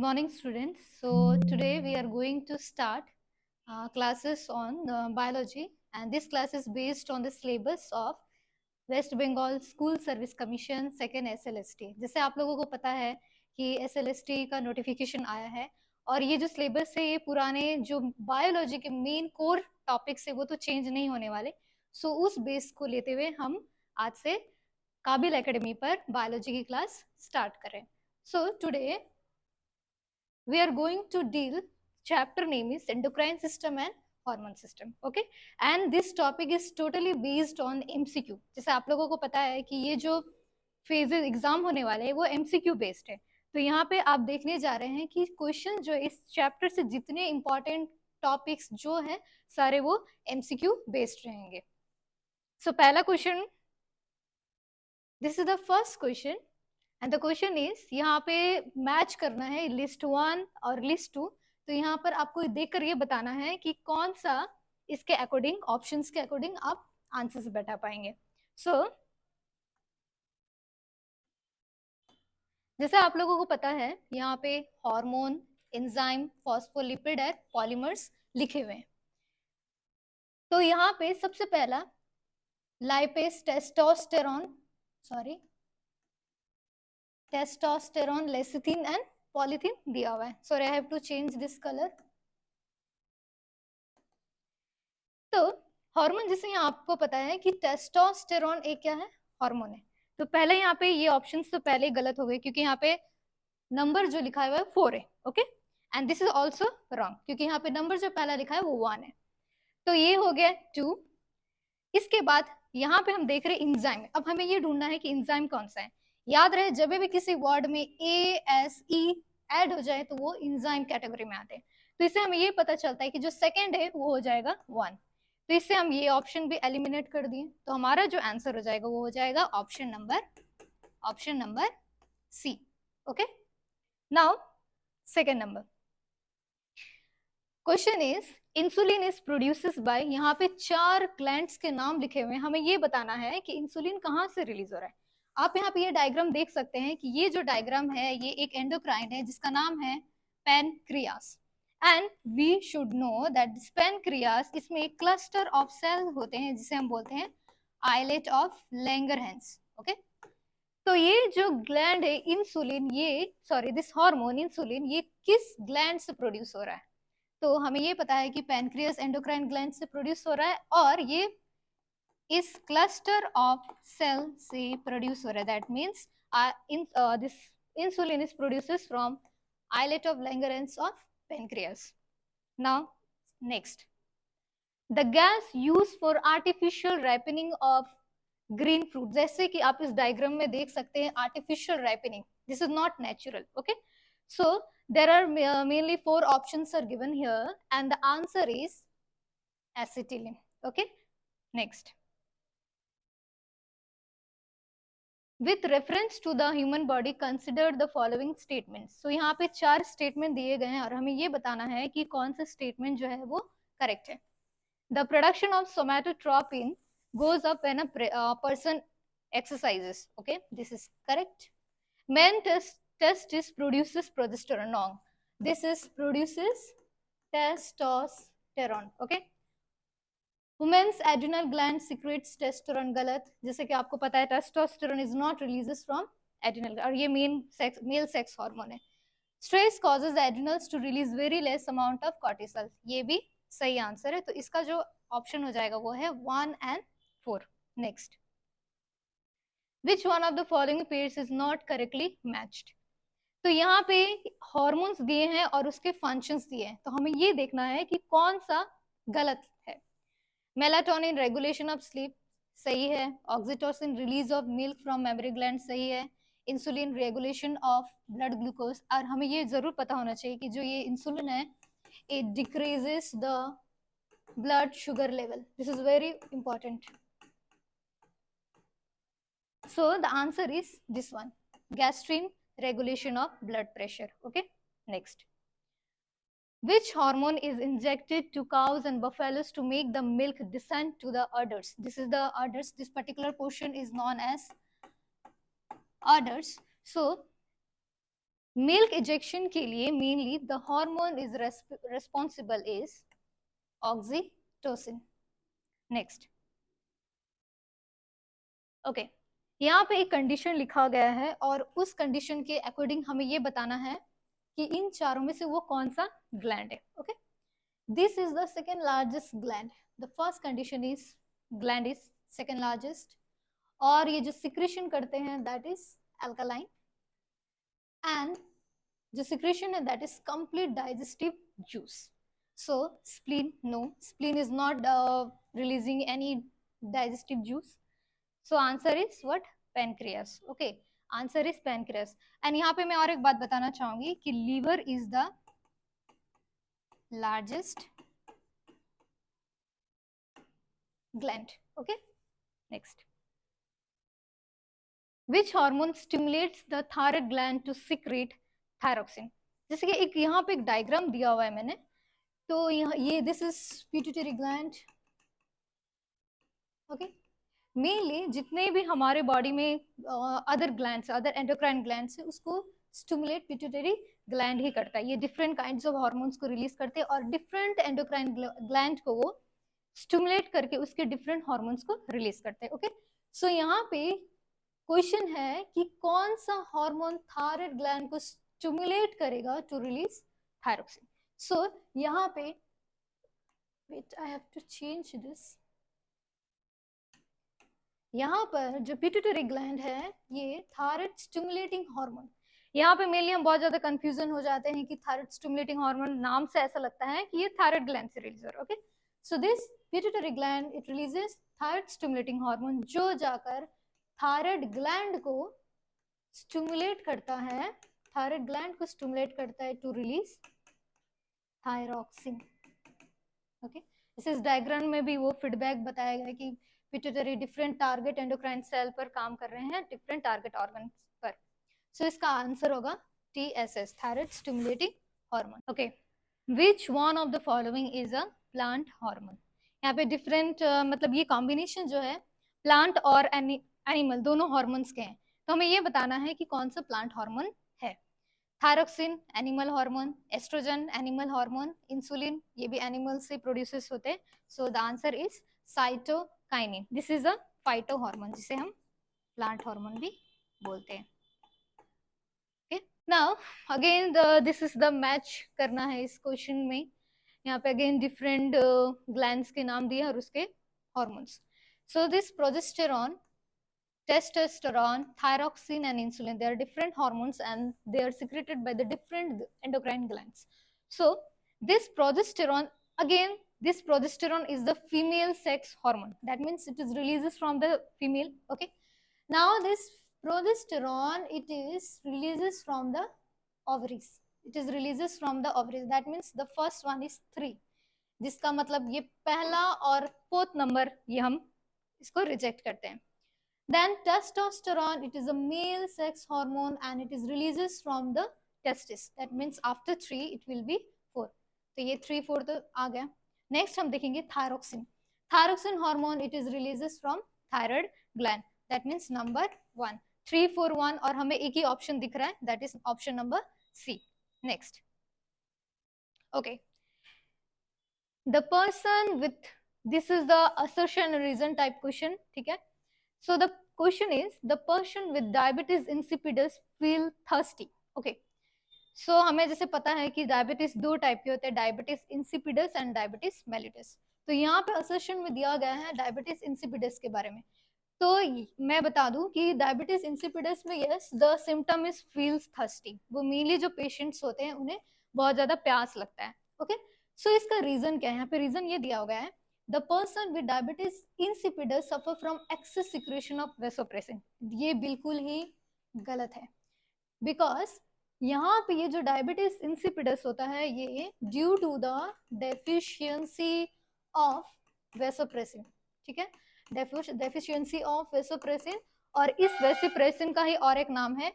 morning, students. So today we are going to start classes on biology, and this class is based on the syllabus of West Bengal school service commission second SLST। जैसे आप लोगों को पता है कि SLST का notification आया है और ये जो सिलेबस है ये पुराने जो बायोलॉजी के मेन कोर टॉपिक्स है वो तो चेंज नहीं होने वाले। सो उस बेस को लेते हुए हम आज से काबिल एकेडमी पर बायोलॉजी की क्लास स्टार्ट करें। So today we are going to deal, chapter name is endocrine system and hormone system, okay, and this topic is totally based on MCQ। जैसे आप लोगों को पता है कि ये जो फेजेस एग्जाम होने वाले हैं वो MCQ बेस्ड है, तो यहाँ पे आप देखने जा रहे हैं कि क्वेश्चन जो इस चैप्टर से जितने इंपॉर्टेंट टॉपिक्स जो है सारे वो MCQ बेस्ड रहेंगे। सो पहला question, this is the first question and the question is, यहाँ पे मैच करना है लिस्ट 1 और लिस्ट 2। तो यहाँ पर आपको देखकर ये बताना है कि कौन सा इसके अकॉर्डिंग, ऑप्शंस के अकॉर्डिंग आप आंसर्स बैठा पाएंगे। सो जैसे आप लोगों को पता है यहाँ पे हार्मोन, एंजाइम, फॉस्फोलिपिड और पॉलीमर्स लिखे हुए हैं। तो यहाँ पे सबसे पहला lipase, testosterone, lecithin and polythene दिया हुआ है। Sorry, I have to change this colour. तो हार्मोन, जैसे यहाँ आपको पता है कि टेस्टोस्टेरोन एक क्या है, हार्मोन है। तो पहले यहाँ पे ये ऑप्शंस तो पहले ही गलत हो गए क्योंकि यहाँ पे नंबर जो लिखा हुआ है 4 है, okay, and this is also wrong क्योंकि यहाँ पे नंबर जो पहला लिखा है वो 1 है। तो ये हो गया 2। इसके बाद यहाँ पे हम देख रहे हैं इंजाइम। अब हमें ये ढूंढना है कि इंजाइम कौन सा है। याद रहे, जब भी किसी वर्ड में ASE ऐड हो जाए तो वो इंजाइम कैटेगरी में आते हैं। तो इससे हमें ये पता चलता है कि जो सेकंड है वो हो जाएगा 1। तो इससे हम ये ऑप्शन भी एलिमिनेट कर दिए, तो हमारा जो आंसर हो जाएगा वो हो जाएगा option number C, okay. Now second number question is, insulin is produces bye, यहाँ पे 4 ग्लैंड्स के नाम लिखे हुए हैं। हमें ये बताना है कि इंसुलिन कहाँ से रिलीज हो रहा है। आप यहाँ पे ये डायग्राम देख सकते हैं कि ये जो डायग्राम है ये एक एंडोक्राइन है जिसका नाम है pancreas, and we should know that pancreas, इसमें एक क्लस्टर ऑफ सेल होते हैं जिसे हम बोलते हैं आइलेट ऑफ लैंगरहैंस, ओके। तो ये जो ग्लैंड है इंसुलिन, दिस हार्मोन इंसुलिन, ये किस ग्लैंड से प्रोड्यूस हो रहा है। तो हमें ये पता है कि पैनक्रियास एंडोक्राइन ग्लैंड से प्रोड्यूस हो रहा है और ये इस क्लस्टर ऑफ सेल से प्रोड्यूस हो रहा है। That means this insulin is produces from islet of Langerhans of pancreas. Now next, the gas use for artificial ripening of green fruit. जैसे कि आप इस डायग्राम में देख सकते हैं artificial ripening, this is not natural, okay. So there are mainly 4 options are given here and the answer is acetylene, okay. Next, with reference to the human body consider the following statements। so यहाँ पे 4 statement दिए गए हैं और हमें ये बताना है कि कौन सा स्टेटमेंट जो है वो करेक्ट है। the production of somatotropin goes up when a person exercises, okay, this is correct। men testis produces progesterone, no, this is produces testosterone, okay। women's adrenal gland secretes testosterone, गलत। जैसे कि आपको पता है testosterone is not releases from adrenal, और ये male sex hormone है। stress causes the adrenals to release very less amount of cortisol, ये भी सही आंसर है। तो इसका जो ऑप्शन हो जाएगा वो है 1 and 4। Next, which one of the following pairs is not correctly matched। तो यहाँ पे हॉर्मोन्स दिए हैं और उसके फंक्शंस दिए हैं, तो हमें ये देखना है कि कौन सा गलत है। मेलाटोनिन रेगुलेशन ऑफ स्लीप सही है, oxytocin release of milk from memory gland सही है, insulin regulation of blood glucose, और हमें ये जरूर पता होना चाहिए कि जो ये इंसुलिन है it decreases the blood sugar level, this is very important. So the answer is this one, gastrin regulation of blood pressure, okay। Next, which hormone is injected to cows and buffaloes to make the milk descend to the udders। this is the udders, this particular portion is known as udders। so milk ejection के लिए mainly the hormone is responsible is oxytocin. Next, okay, यहाँ पे एक condition लिखा गया है और उस कंडीशन के अकॉर्डिंग हमें ये बताना है कि इन चारों में से वो कौन सा ग्लैंड है। Okay, this is the second largest gland, the first condition is gland is second largest, और ये जो सिक्रेशन करते हैं दैट इज अल्कलाइन, एंड जो सिक्रेशन है that is complete digestive juice. So spleen, no, spleen is not releasing any digestive juice. So answer is what? Pancreas. Okay, answer is pancreas. And यहाँ पे मैं और एक बात बताना चाहूंगी कि liver is the largest gland. Okay, next. Which hormone stimulates the thyroid gland to secrete thyroxine? जैसे कि एक यहाँ पे एक डायग्राम दिया हुआ है मैंने, तो यहाँ ये this is pituitary gland. Okay, mainly जितने भी हमारे बॉडी में other glands, other endocrine glands है, उसको स्टिमुलेट पिट्यूटरी ग्लैंड ही करता है। ये डिफरेंट काइंड्स ऑफ हार्मोन्स को रिलीज करते हैं और डिफरेंट एंडोक्राइन ग्लैंड को वो स्टिमुलेट करके उसके डिफरेंट हार्मोन्स को रिलीज करते हैं। ओके, सो यहाँ पे क्वेश्चन है कि कौन सा हार्मोन थायराइड ग्लैंड को स्टिमुलेट करेगा टू रिलीज थायरोक्सिन। सो यहाँ पे wait, I have to change this. यहाँ पर जो पिट्यूटरी ग्लैंड है ये थायराइड स्टिमुलेटिंग हार्मोन, यहाँ पे मेनली हम बहुत ज्यादा कंफ्यूजन हो जाते हैं कि थायराइड स्टिमुलेटिंग हार्मोन नाम से ऐसा लगता है कि ये थायराइड ग्लैंड से रिलीज हो रहा है। Okay, so this pituitary gland it releases thyroid stimulating hormone जो जाकर थायराइड ग्लैंड को स्टिमुलेट करता है, थायराइड ग्लैंड को स्टिमुलेट करता है टू रिलीज थायरोक्सिन। ओके, इस डायग्राम में भी वो फीडबैक बताया गया कि pituitary different target endocrine cell पर काम कर रहे हैं, डिफरेंट टारगेट ऑर्गन पर। सो इसका आंसर होगा TSS, thyroid stimulating hormone. Okay, which one of the following is a plant hormone? यहाँ पे डिफरेंट मतलब ये कॉम्बिनेशन जो है प्लांट और एनिमल दोनों हॉर्मोन्स के हैं, तो हमें ये बताना है कि कौन सा प्लांट हार्मोन है। Thyroxine animal hormone, oestrogen animal hormone, insulin ये भी एनिमल से प्रोड्यूसेस होते हैं। So the answer is cytokinin, this is a phyto hormone जिसे हम प्लांट हार्मोन भी बोलते हैं। Okay, now again this is the match करना है इस क्वेश्चन में। यहाँ पे अगेन डिफरेंट ग्लैंड्स के नाम दिए और उसके hormones. So this progesterone, testosterone, thyroxine and insulin, they are different hormones and they are secreted by the different endocrine glands. So this progesterone, again this progesterone is the female sex hormone, that means it is releases from the female. Okay, now this progesterone it is releases from the ovaries, it is releases from the ovaries, that means the first one is 3, जिसका मतलब ये पहला और fourth number ये हम इसको reject करते हैं। Then testosterone, it is a male sex hormone and it is releases from the testis. That means after 3 it will be 4. तो ये 3 4 तो आ गया। नेक्स्ट हम देखेंगे thyroxine. Thyroxine hormone it is releases from thyroid gland, that means number 1, 3 4 1, और हमें एक ही option दिख रहा है that is option number C. Next, okay, the person with, this is the assertion reason type question, ठीक है। So the question is, the person with diabetes insipidus feel thirsty. Okay. So हमें जैसे पता है कि डायबिटीज दो type के होते हैं, diabetes insipidus and diabetes mellitus. तो यहाँ पे असर्शन में दिया गया है डायबिटीज इंसिपिडस के बारे में। तो मैं बता दूं कि डायबिटीज इंसिपिडस में yes the symptom is feels thirsty, वो मेनली जो पेशेंट्स होते हैं उन्हें बहुत ज्यादा प्यास लगता है। ओके, सो इसका रीजन क्या है? यहाँ पे रीजन ये दिया गया है, the person with diabetes insipidus suffer from excess secretion of vasopressin। ये बिल्कुल ही गलत है, बिकॉज यहाँ पे ये जो डायबिटीज इंसिपिडस होता है ये due to the deficiency of vasopressin, ठीक है, डेफिशिएंसी ऑफ वेसोप्रेसिन, और इस वेसोप्रेसिन का ही और एक नाम है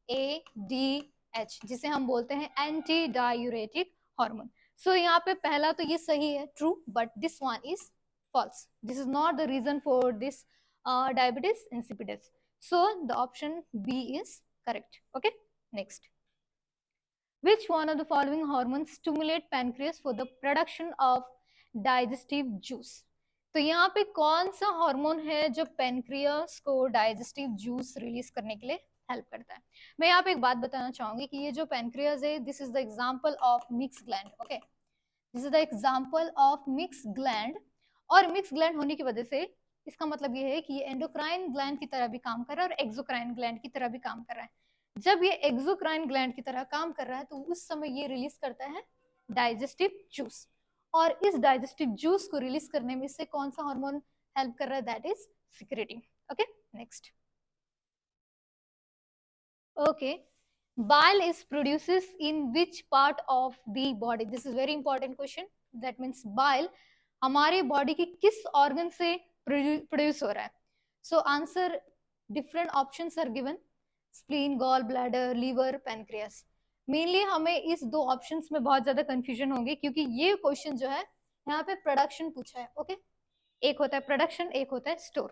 ADH, जिसे हम बोलते हैं एंटी डायूरेटिक हार्मोन। सो यहाँ पे पहला तो ये सही है, true, but this one is false, this is not the reason for this diabetes insipidus. So the option B is correct. Okay, next, Which one of the following hormones stimulate pancreas for the production of digestive juice? तो यहाँ पे कौन सा hormone है जो pancreas को digestive juice release करने के लिए हेल्प करता है? मैं यहाँ पे एक बात बताना चाहूंगी कि ये जो पेनक्रियास है, this is the example of mix gland. Okay, this is the example of mix gland. और मिक्स ग्लैंड होने की वजह से इसका मतलब ये है कि ये एंडोक्राइन ग्लैंड की तरह भी काम कर रहा है और एक्सोक्राइन ग्लैंड की तरह भी काम कर रहा है. जब ये एक्सोक्राइन ग्लैंड की तरह काम कर रहा है तो उस समय ये रिलीज करता है डाइजेस्टिव जूस. और इस डाइजेस्टिव जूस को रिलीज करने में से कौन सा हार्मोन हेल्प कर रहा है? That is secretin. Okay, next. Okay, bile is produces in which part of the body? This is very important question. That means bile हमारे बॉडी की किस ऑर्गन से प्रोड्यूस हो रहा है? So answer different options are given: spleen, gall bladder, liver, pancreas. Mainly हमें इस दो ऑप्शंस में बहुत ज्यादा कंफ्यूजन होगी क्योंकि ये क्वेश्चन जो है यहाँ पे प्रोडक्शन पूछा है. ओके, एक होता है प्रोडक्शन, एक होता है स्टोर.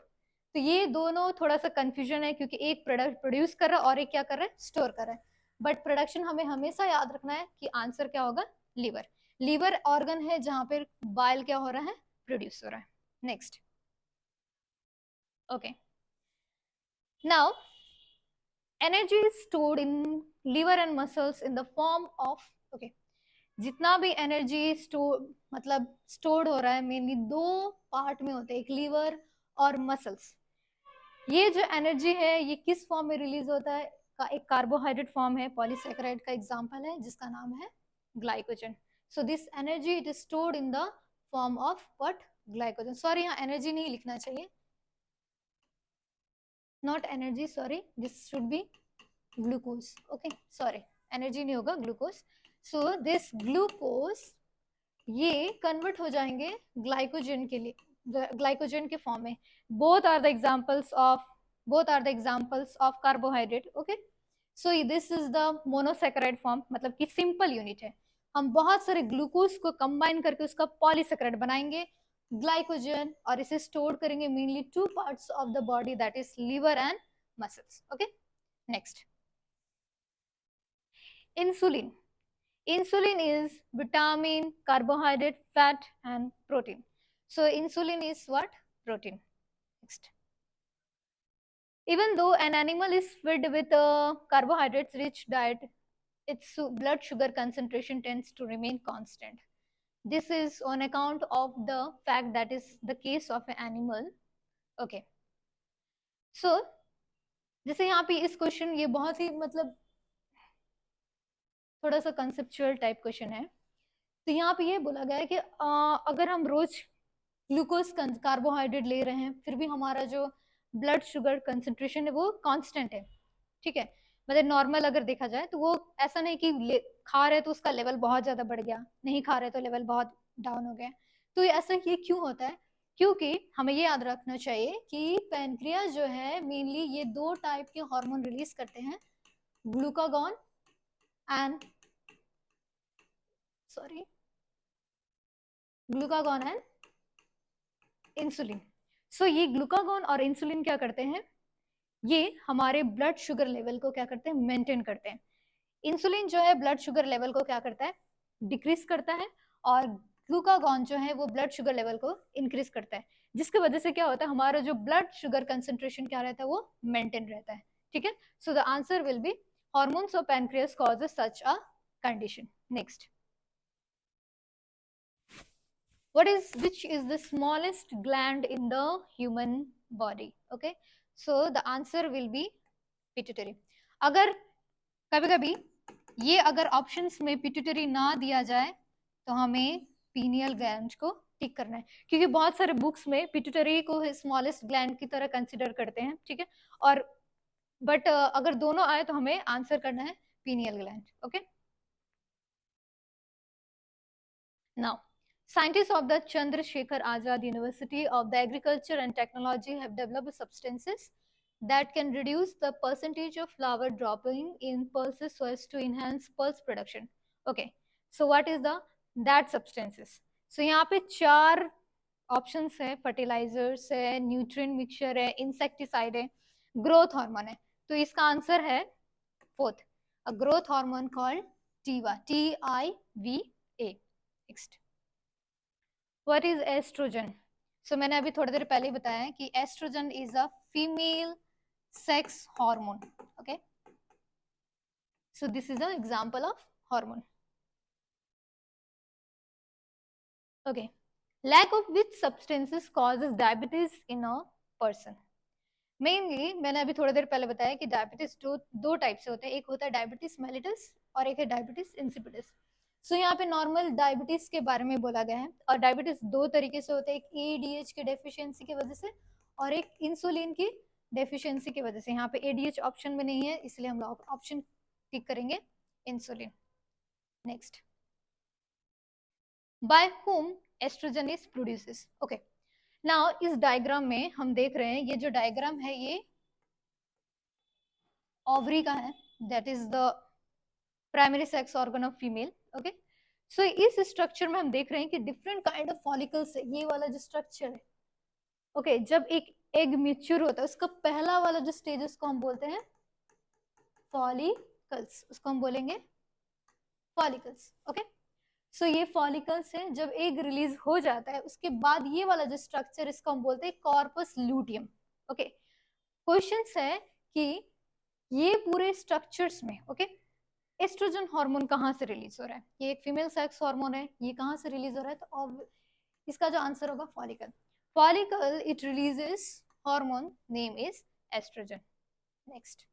तो ये दोनों थोड़ा सा कंफ्यूजन है क्योंकि एक प्रोडक्ट प्रोड्यूस कर रहा है और एक क्या कर रहा है? स्टोर कर रहा है. बट प्रोडक्शन हमें हमेशा याद रखना है कि आंसर क्या होगा? लीवर. लीवर ऑर्गन है जहां पर बाइल क्या हो रहा है? प्रोड्यूस हो रहा है. Next. Okay, now energy is stored in liver and muscles in the form of. Okay, जितना भी एनर्जी स्टोर मतलब स्टोर्ड हो रहा है मेनली दो पार्ट में होते हैं, एक लीवर और मसल्स. ये जो एनर्जी है ये किस फॉर्म में रिलीज होता है? का एक कार्बोहाइड्रेट फॉर्म है, पॉलीसैकेराइड का एग्जांपल है जिसका नाम है glycogen. So this energy it is stored in the form of what? Glycogen. Sorry, यहाँ एनर्जी नहीं लिखना चाहिए, not energy, sorry, this should be glucose. Okay, sorry, energy नहीं होगा, ग्लूकोज. सो दिस ग्लूकोज ये कन्वर्ट हो जाएंगे ग्लाइकोजन के लिए, ग्लाइकोजन के फॉर्म में. both are the examples of carbohydrate. okay, so this is the monosaccharide form, मतलब कि सिंपल यूनिट है. हम बहुत सारे ग्लूकोज को कंबाइन करके उसका पॉलीसैकेराइड बनाएंगे ग्लाइकोजन और इसे स्टोर करेंगे mainly two parts of the body, that is liver and muscles. Okay, next. Insulin. Insulin is vitamin, carbohydrate, fat and protein. So insulin is what? Protein. Next. Even though an animal is fed with a carbohydrates rich diet, its blood sugar concentration tends to remain constant. This is on account of the fact that is the case of an animal. Okay. So जैसे यहाँ पे इस question ये बहुत ही मतलब थोड़ा सा conceptual type question है. तो यहाँ पे ये बोला गया है कि अगर हम रोज ग्लूकोज कार्बोहाइड्रेट ले रहे हैं फिर भी हमारा जो ब्लड शुगर कंसेंट्रेशन है वो कांस्टेंट है. ठीक है, मतलब नॉर्मल अगर देखा जाए तो वो ऐसा नहीं कि खा रहे तो उसका लेवल बहुत ज्यादा बढ़ गया, नहीं खा रहे तो लेवल बहुत डाउन हो गया. तो ऐसा ये क्यों होता है? क्योंकि हमें ये याद रखना चाहिए कि पैनक्रियास जो है मेनली ये दो टाइप के हार्मोन रिलीज करते हैं, glucagon and glucagon and insulin. So ये ग्लूकागॉन और इंसुलिन क्या करते हैं? ये हमारे ब्लड शुगर लेवल को क्या करते हैं? मेंटेन करते हैं. इंसुलिन जो है ब्लड शुगर लेवल को क्या करता है? डिक्रीज करता है. और ग्लूकागॉन जो है वो ब्लड शुगर लेवल को इंक्रीज करता है, जिसकी वजह से क्या होता है? हमारा जो ब्लड शुगर कंसेंट्रेशन क्या रहता है? वो मेंटेन रहता है. ठीक है, सो the answer will B hormones of pancreas causes such a condition. Next. Which is the smallest gland in the human body? Okay, so the answer will be pituitary. अगर कभी कभी ये अगर ऑप्शंस में पिट्यूटरी ना दिया जाए तो हमें पीनियल ग्लैंड को टिक करना है, क्योंकि बहुत सारे बुक्स में पिट्यूटरी को स्मॉलेस्ट ग्लैंड की तरह कंसिडर करते हैं. ठीक है, और बट अगर दोनों आए तो हमें आंसर करना है pineal gland. Okay, now scientists of the Chandrasekhar Azad University of the Agriculture and Technology have developed substances that can reduce the percentage of flower dropping in pulses so as to enhance pulse production. Okay, so what is the that substances? So यहाँ पे चार options है, fertilisers है, nutrient mixture है, insecticide है, growth hormone है. तो इसका आंसर है fourth, a growth hormone called Tiva, TIVA। Next, what is oestrogen? So मैंने अभी थोड़ी देर पहले ही बताया है कि oestrogen is a female sex hormone. Okay, so this is a example of hormone. Okay, lack of which substances causes diabetes in a person? Mainly मैंने अभी थोड़ी देर पहले बताया कि डायबिटीज दो टाइप से होते हैं, एक होता है डायबिटीज मेलिटस और एक है डायबिटीज इंसिपिडस। सो यहाँ पे नॉर्मल डायबिटीज के बारे में बोला गया है, और डायबिटीज दो तरीके से होते हैं, एक एडीएच की डेफिशिएंसी की वजह से और एक इंसुलिन की डेफिशिएंसी की वजह से। यहाँ पे एडीएच ऑप्शन में नहीं है, इसलिए हम लोग ऑप्शन टिक करेंगे insulin. Next, by whom estrogen is produces? Okay, now इस डायग्राम में हम देख रहे हैं, ये जो डायग्राम है ये ओवरी का है, that is the primary sex organ of female. Okay, so इस स्ट्रक्चर में हम देख रहे हैं कि डिफरेंट काइंड ऑफ फॉलिकल्स है, ये वाला जो स्ट्रक्चर है। ओके, जब एक एग मैच्योर होता है उसका पहला वाला जो स्टेज उसको हम बोलते हैं फॉलिकल्स, उसको हम बोलेंगे फॉलिकल्स। ओके, सो ये फॉलिकल्स है, जब एग रिलीज हो जाता है उसके बाद ये वाला जो स्ट्रक्चर इसको हम बोलते हैं कॉर्पस लूटियम। ओके, क्वेश्चंस है कि ये पूरे स्ट्रक्चर्स में ओके एस्ट्रोजन हार्मोन कहाँ से रिलीज हो रहा है? ये एक फीमेल सेक्स हार्मोन है, ये कहाँ से रिलीज हो रहा है? तो इसका जो आंसर होगा follicle. Follicle it releases hormone, name is estrogen. Next,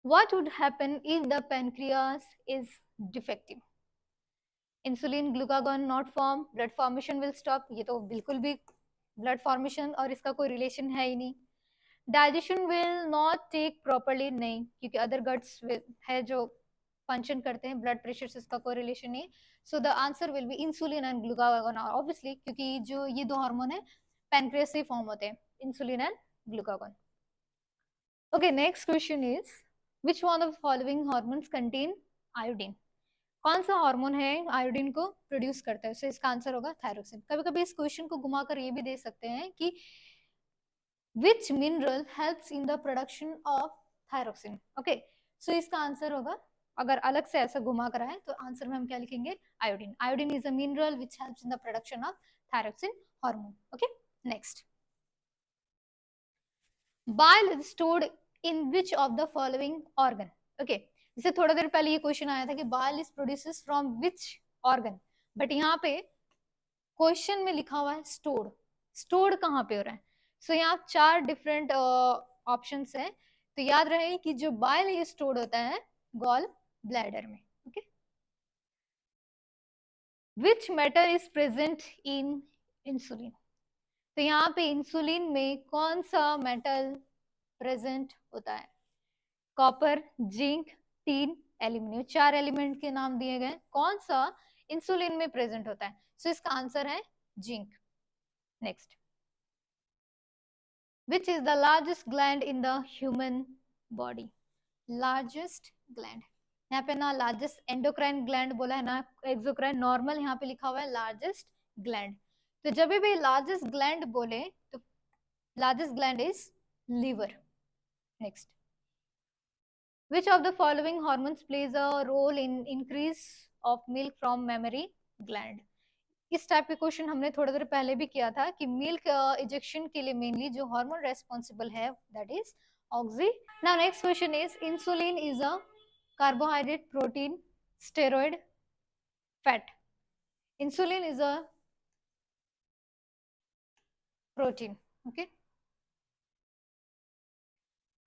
what would happen if the pancreas is defective? Insulin glucagon not form, blood formation will stop. ये तो बिल्कुल भी ब्लड फॉर्मेशन और इसका कोई रिलेशन है ही नहीं। Digestion will not take properly, नहीं, क्योंकि अदर गट्स है जो फंक्शन करते हैं, ब्लड प्रेशर से इसका कोई रिलेशन नहीं। सो the answer will B insulin and glucagon, obviously, क्योंकि जो ये दो हार्मोन है पैनक्रियास से फॉर्म होते हैं, insulin and glucagon. Okay, next question is which one of the following hormones contain iodine? कौन सा हार्मोन है आयोडीन को प्रोड्यूस करता है? सो इसका आंसर होगा थायरोक्सिन। कभी कभी इस क्वेश्चन को घुमाकर ये भी दे सकते हैं कि which mineral helps in the production of thyroxine? Okay, so इसका आंसर होगा, अगर अलग से ऐसा घुमा कर आए तो आंसर में हम क्या लिखेंगे? Iodine. Iodine is a mineral which helps in the production of thyroxine hormone. Okay, next, bile is stored in which of the following organ? Okay, जैसे थोड़ा देर पहले ये क्वेश्चन आया था कि bile is produces from which organ, but यहाँ पे question में लिखा हुआ है स्टोर्ड। स्टोर्ड कहाँ पे हो रहा है? सो यहाँ चार डिफरेंट ऑप्शंस हैं, तो याद रहे कि जो बाइल ये स्टोर्ड होता है गॉल ब्लैडर में। Okay, which metal is present in insulin? तो यहाँ पे इंसुलिन में कौन सा मेटल प्रेजेंट होता है? कॉपर, जिंक, टीन, एल्यूमिनियम, चार एलिमेंट के नाम दिए गए, कौन सा इंसुलिन में प्रेजेंट होता है? सो इसका आंसर है zinc. Next, which is the largest gland in the human body? Largest gland, यहाँ पे ना लार्जेस्ट एंडोक्राइन ग्लैंड बोला है ना एक्सोक्राइन, नॉर्मल यहाँ पे लिखा हुआ है लार्जेस्ट ग्लैंड। तो जब भी लार्जेस्ट ग्लैंड बोले तो largest gland is liver. Next, which of the following hormones plays a role in increase of milk from mammary gland? इस टाइप के क्वेश्चन हमने थोड़ी देर पहले भी किया था कि मिल्क इजेक्शन के लिए मेनली जो हार्मोन रेस्पॉन्सिबल है that is oxy. Now next question is insulin is a carbohydrate, protein, steroid, fat? Insulin is a protein. Okay,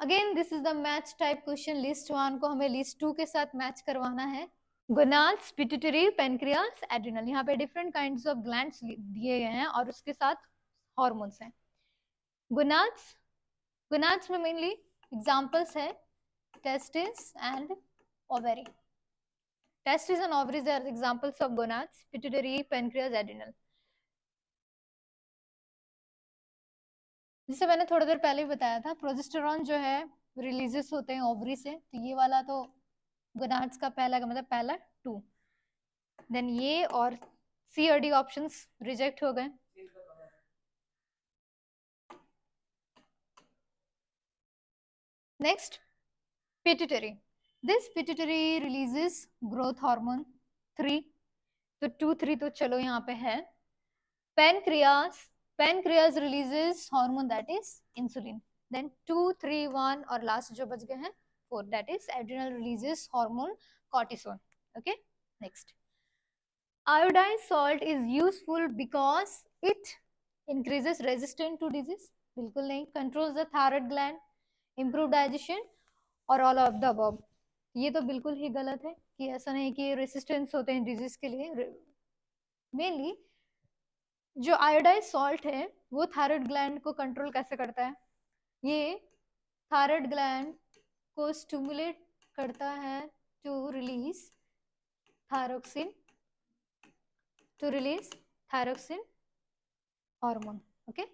again this is the match type question, list 1 को हमें list 2 के साथ match करवाना है। Gonads, pituitary, pancreas, adrenal, यहाँ पे different kinds of glands दिए गए हैं और उसके साथ हॉर्मोन्स हैं। गोनाड्स, गोनाड्स में मेनली एग्जांपल्स है testis and ovary. Testis and ovaries are examples of gonads, pituitary, pancreas, adrenal. जिसे मैंने थोड़ी देर पहले ही बताया था, प्रोजेस्टेरॉन जो है रिलीजेस होते हैं ओवरी से, तो ये वाला तो गोनाड्स का पहला का मतलब पहला 2, देन ये और सी और डी ऑप्शंस रिजेक्ट हो गए। Next, pituitary. This pituitary releases growth hormone 3. तो 2 3 तो चलो यहाँ पे है. Pancreas releases hormone that is insulin. Then 2 3 1 और last जो बच गए हैं 4, that is adrenal releases hormone cortisol. Okay, next. Iodine salt is useful because it increases resistance to disease. बिल्कुल नहीं. Controls the thyroid gland, improve digestion और all of the above. ये तो बिल्कुल ही गलत है कि ऐसा नहीं कि रेसिस्टेंस होते हैं डिजीज के लिए. मेनली जो आयोडाइज सॉल्ट है वो थायराइड ग्लैंड को कंट्रोल कैसे करता है? ये थायराइड ग्लैंड को स्टिमुलेट करता है to release thyroxine hormone. Okay,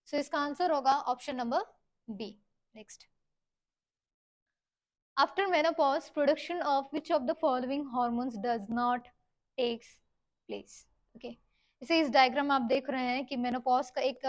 so इसका आंसर होगा option number B. Next, after menopause production of which of the following hormones does not takes place. Okay, इसे इस डायग्राम आप देख रहे हैं कि मेनोपॉज का एक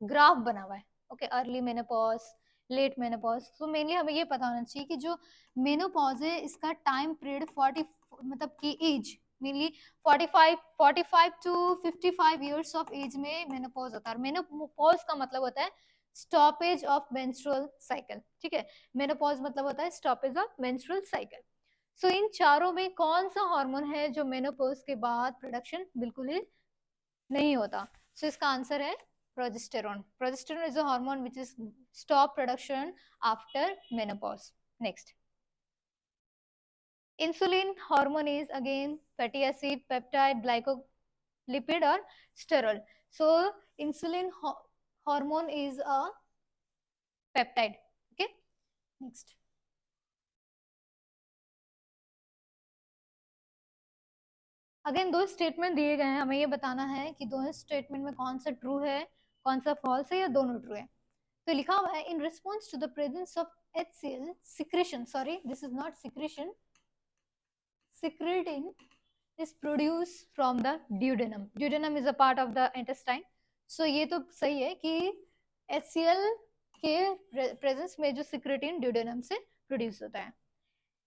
ग्राफ बना हुआ है. Okay, early menopause, late menopause. तो मेनली हमें ये पता होना चाहिए कि जो मेनोपॉज है इसका टाइम पीरियड 40 मतलब की age mainly 45 to 55 years of age में मेनोपॉज होता है. मेनोपॉज का मतलब होता है स्टॉपेज ऑफ मेंस्ट्रुअल साइकिल. ठीक है, मेनोपॉज मतलब होता है स्टॉपेज ऑफ मेंस्ट्रुअल साइकिल. सो इन चारों में कौन सा हार्मोन है जो मेनोपॉज के बाद प्रोडक्शन बिल्कुल ही नहीं होता? सो इसका आंसर है progesterone. Progesterone is a hormone which is stop production after menopause. Next, insulin hormone is again fatty acid, peptide, glycolipid or sterol. So insulin hormone is a peptide. Okay, next. Again दो statement दिए गए हैं, हमें ये बताना है कि दोनों स्टेटमेंट में कौन सा ट्रू है कौन सा फॉल्स है या दोनों ट्रू है. तो लिखा हुआ है in response to the presence of HCl secretion, sorry this is not secretion, secretin is produced from the duodenum. Duodenum is a part of the intestine. So ये तो सही है कि HCl के प्रेजेंस में जो secretin duodenum से produce होता है.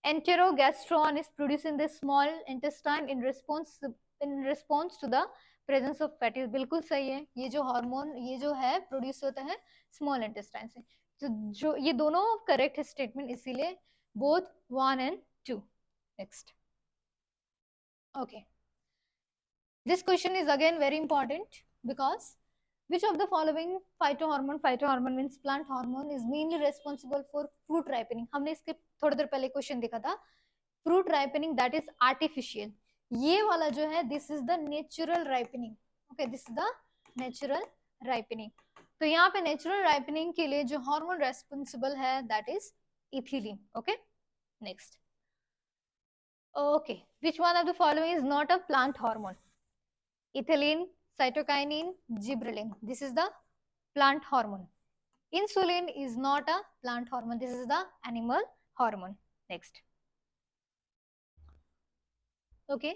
Enterogastron is produced in the small intestine in response to the presence of fatty. बिल्कुल सही है. ये जो हार्मोन ये जो है प्रोड्यूस होता है स्मॉल इंटेस्टाइन से. तो जो ये दोनों करेक्ट है स्टेटमेंट, इसीलिए both 1 and 2. Next, okay, this question is again very important because which of the following phytohormone means plant hormone is mainly responsible for fruit ripening. हमने इसके थोड़ी देर पहले क्वेश्चन देखा था. Fruit ripening that is artificial. ये वाला जो है this is the natural ripening. Okay, this is the natural ripening. तो यहाँ पे नेचुरल राइपनिंग के लिए जो हार्मोन रेस्पॉन्सिबल है that is ethylene. Okay, next. Okay, which one of the following is not a plant hormone? Ethylene, cytokinin, gibberellin. This is the plant hormone. Insulin is not a plant hormone. This is the animal hormone. Next. Okay,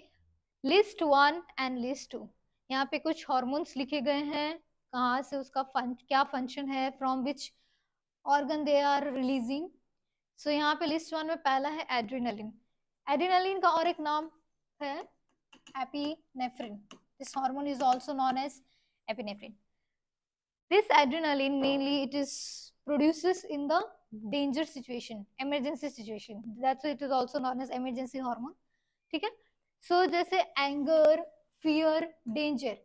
list 1 and list 2. यहाँ पे कुछ hormones लिखे गए हैं, कहाँ से उसका क्या फंक्शन है, from which organ they are releasing. So यहाँ पे लिस्ट 1 में पहला है एड्रेनालिन. एड्रेनालिन का और एक नाम है epinephrine. This hormone is also known as epinephrine. This adrenaline mainly it is produces in the danger situation, emergency situation. That's why it is also known as emergency hormone. ठीक है. So जैसे anger, fear, danger,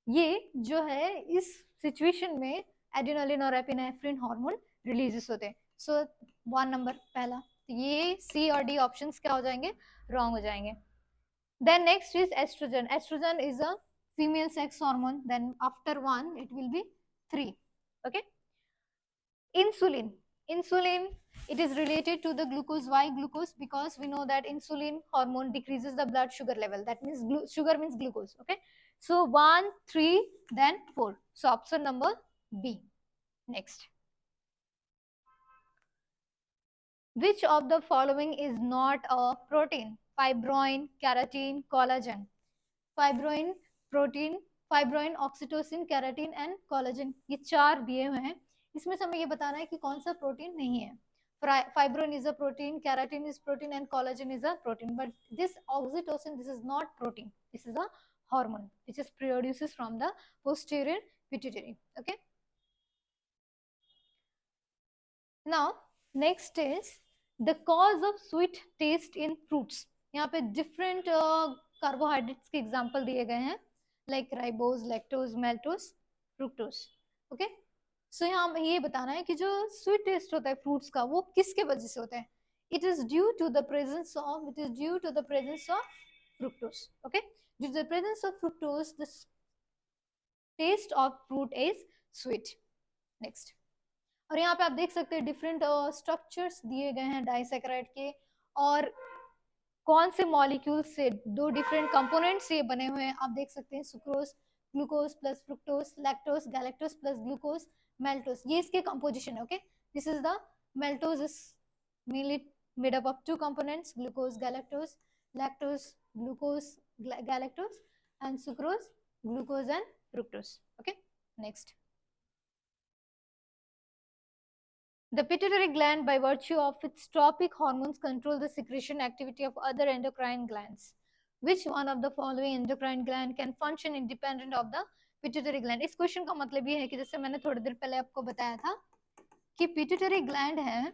ये जो है इस situation में adrenaline और epinephrine hormone releases होते हैं. सो 1 नंबर पहला, ये सी और डी ऑप्शंस क्या हो जाएंगे? रॉन्ग हो जाएंगे. Then next is estrogen. Estrogen is a female sex hormone. Then after 1 it will be 3. Okay. Insulin. Insulin, it is related to the glucose. Why glucose? Because we know that insulin hormone decreases the blood sugar level. That means sugar means glucose. Okay. So 1, 3, then 4. So option number B. Next. Which of the following is not a protein? Fibroin, keratin, collagen. Fibroin, protein, fibroin, oxytocin, keratin and collagen. ये चार दिए हुए हैं. इसमें से हमें ये बताना है कि कौन सा प्रोटीन नहीं है. Fibrin is a protein, keratin is protein, and collagen is a protein. But this oxytocin, this is not protein. This is a hormone which is produces from the posterior pituitary. Okay. Now, next is the cause of sweet taste in fruits. यहाँ पे different carbohydrates के example दिए गए हैं, like ribose, lactose, maltose, fructose. Okay. So यहाँ हमें ये बताना है कि जो sweet taste होता है fruits का वो किसके वजह से होता है. It is due to the presence of fructose. Okay. Due to the presence of fructose, the taste of fruit is sweet. Next. और यहाँ पे आप देख सकते हैं डिफरेंट स्ट्रक्चर्स दिए गए हैं डाइसैकेराइड के, और कौन से मॉलिक्यूल से दो डिफरेंट कंपोनेंट्स ये बने हुए हैं आप देख सकते हैं. Sucrose, glucose plus fructose, lactose, galactose plus glucose, maltose. ये इसके कंपोजिशन है. Okay, this is the maltose is mainly made up of two components, glucose, galactose, lactose, glucose, galactose, and sucrose, glucose and fructose. Okay, next. The pituitary gland, by virtue of its tropic hormones, control the secretion activity of other endocrine glands. Which one of the following endocrine gland can function independent of the pituitary gland? इस question का मतलब ये है कि जैसे मैंने थोड़ी देर पहले आपको बताया था कि pituitary gland है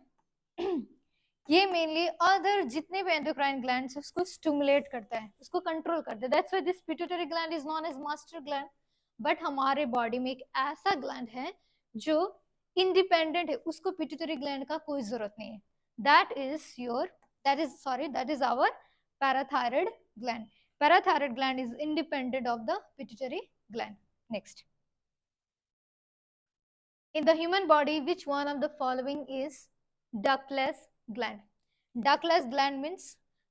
ये मेनली अदर जितने भी एंडोक्राइन ग्लैंड्स है उसको स्टिमुलेट करता है, उसको कंट्रोल करता है. That's why this pituitary gland is known as master gland. But हमारे बॉडी में एक ऐसा ग्लैंड है जो इंडिपेंडेंट है, उसको पिट्यूटरी ग्लैंड का कोई जरूरत नहीं है. That is our parathyroid gland. Parathyroid gland is independent of the pituitary gland. Next. In the human body, which one of the following is ductless gland? Ductless gland means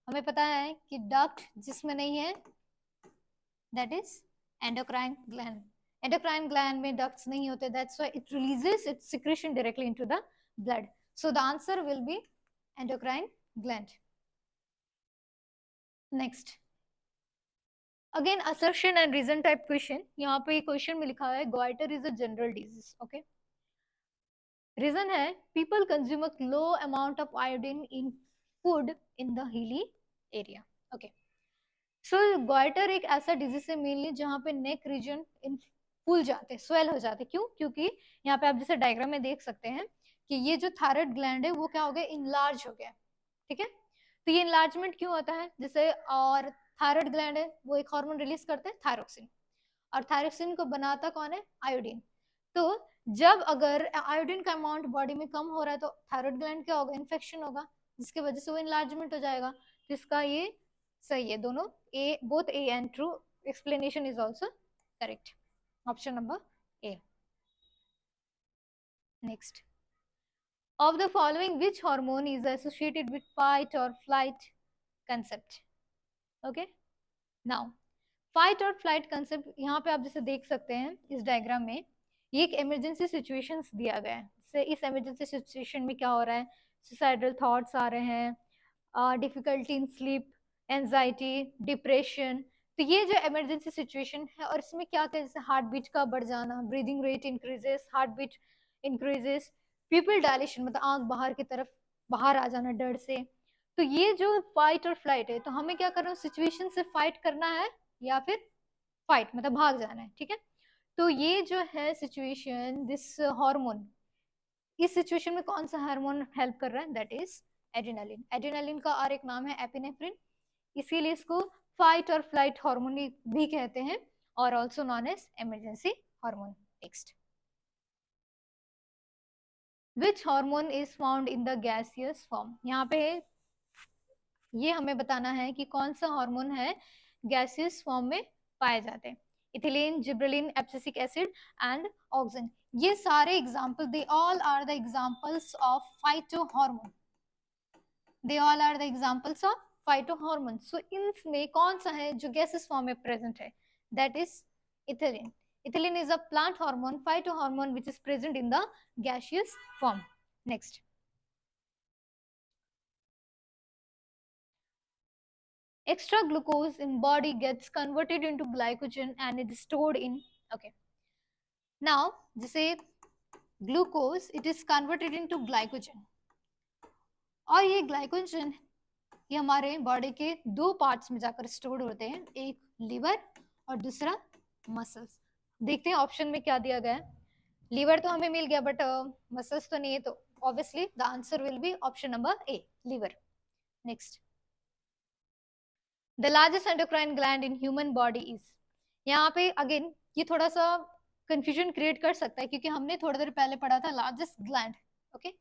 हमें पता है कि duct जिसमें नहीं है that is endocrine gland. Endocrine gland में ducts नहीं होते, that's why it releases its secretion directly into the blood. So the answer will be endocrine gland. Next. Again assertion and reason type question. यहाँ पे question में लिखा है goiter is a general disease. Okay. Reason है people consume a low amount of iodine in food in the hilly area. Okay, so goitre एक ऐसा disease है mainly जहाँ पे नेक रीजन इन फूल जाते, स्वेल हो जाते. क्यों? क्योंकि यहाँ पे आप जैसे डायग्राम में देख सकते हैं कि ये जो थायराइड ग्लैंड है वो क्या हो गया, इनलार्ज हो गया. ठीक है, तो ये इनलार्जमेंट क्यों होता है? जैसे और थायराइड ग्लैंड है वो एक हार्मोन रिलीज करते हैं थायरोक्सिन, और थायरोक्सिन को बनाता कौन है? आयोडीन. तो जब अगर आयोडीन का अमाउंट बॉडी में कम हो रहा है तो थायराइड ग्लैंड क्या होगा? इन्फेक्शन होगा, जिसकी वजह से वो इनलार्जमेंट हो जाएगा. तो इसका ये सही है, दोनों A, both A and true explanation is also correct. Option number A. Next. Of the following which hormone is associated with fight और flight concept? Okay, now fight और फ्लाइट कंसेप्ट यहाँ पे आप जैसे देख सकते हैं इस डायग्राम में, ये एक इमरजेंसी सिचुएशंस दिया गया है. जैसे इस इमरजेंसी सिचुएशन में क्या हो रहा है? सुसाइडल थॉट्स आ रहे हैं, difficulty in sleep, anxiety, depression. तो ये जो इमरजेंसी सिचुएशन है, और इसमें क्या क्या जैसे हार्ट बीट का बढ़ जाना, breathing rate increases, heart beat increases, pupil dilation मतलब आंख बाहर की तरफ बाहर आ जाना डर से. तो ये जो फाइट और फ्लाइट है, तो हमें क्या करना है? सिचुएशन से फाइट करना है या फिर फाइट मतलब भाग जाना है. ठीक है, तो ये जो है सिचुएशन, दिस हार्मोन, इस सिचुएशन में कौन सा हार्मोन हेल्प कर रहा है? That is adrenaline. एड्रेनालिन का और एक नाम है एपिनेफ्रिन, इसीलिए इसको फाइट और फ्लाइट हार्मोन भी कहते हैं, और also known as emergency hormone. Next. Which hormone is found in the gaseous form? यहाँ पे ये हमें बताना है कि कौन सा हार्मोन है गैसियस फॉर्म में पाए जाते हैं. Ethylene, gibberellin, abscisic acid and auxin. ये सारे example, they all are the examples of phytohormone. They all are the examples of phytohormone. So इनमें कौन सा है जो गैसियस फॉर्म में प्रेजेंट है? That is ethylene. Ethylene is a plant hormone, phytohormone, which is present in the gaseous form. Next. Extra glucose in body gets converted into glycogen and it is stored in. Okay. Now, जैसे glucose it is converted into glycogen, और ये glycogen ये हमारे body के दो parts में जाकर stored होते हैं, एक लीवर और दूसरा मसल्स। देखते हैं ऑप्शन में क्या दिया गया है। लीवर तो हमें मिल गया बट मसल्स तो नहीं है, तो obviously the answer will be option number A, liver. Next, the largest endocrine gland in human body is, यहाँ पे अगेन ये थोड़ा सा कंफ्यूजन क्रिएट कर सकता है क्योंकि हमने थोड़ी देर पहले पढ़ा था लार्जेस्ट ग्लैंड। ओके,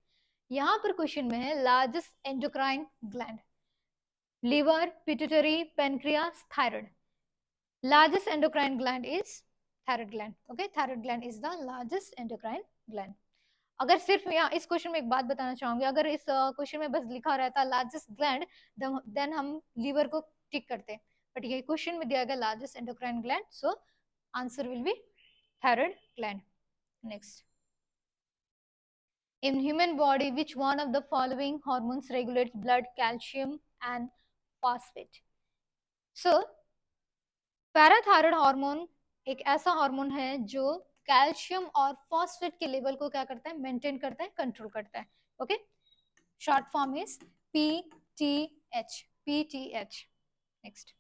यहाँ पर क्वेश्चन में है largest endocrine gland, liver, pituitary, pancreas, thyroid. Largest endocrine gland is thyroid gland. Okay, thyroid gland is the largest endocrine gland. अगर सिर्फ यहाँ इस क्वेश्चन में एक बात बताना चाहूंगी, अगर इस क्वेश्चन में बस लिखा रहता लार्जेस्ट ग्लैंड देन हम लीवर को टिक करते, बट ये क्वेश्चन में दिया गया largest endocrine gland, so answer will B thyroid gland. Next, in human body which one of the following hormones regulates blood calcium and phosphate? So parathyroid hormone एक ऐसा hormone है जो कैल्शियम और phosphate के level को क्या करता है, मेंटेन करता है, कंट्रोल करता है। Okay, short form is PTH, PTH. Next,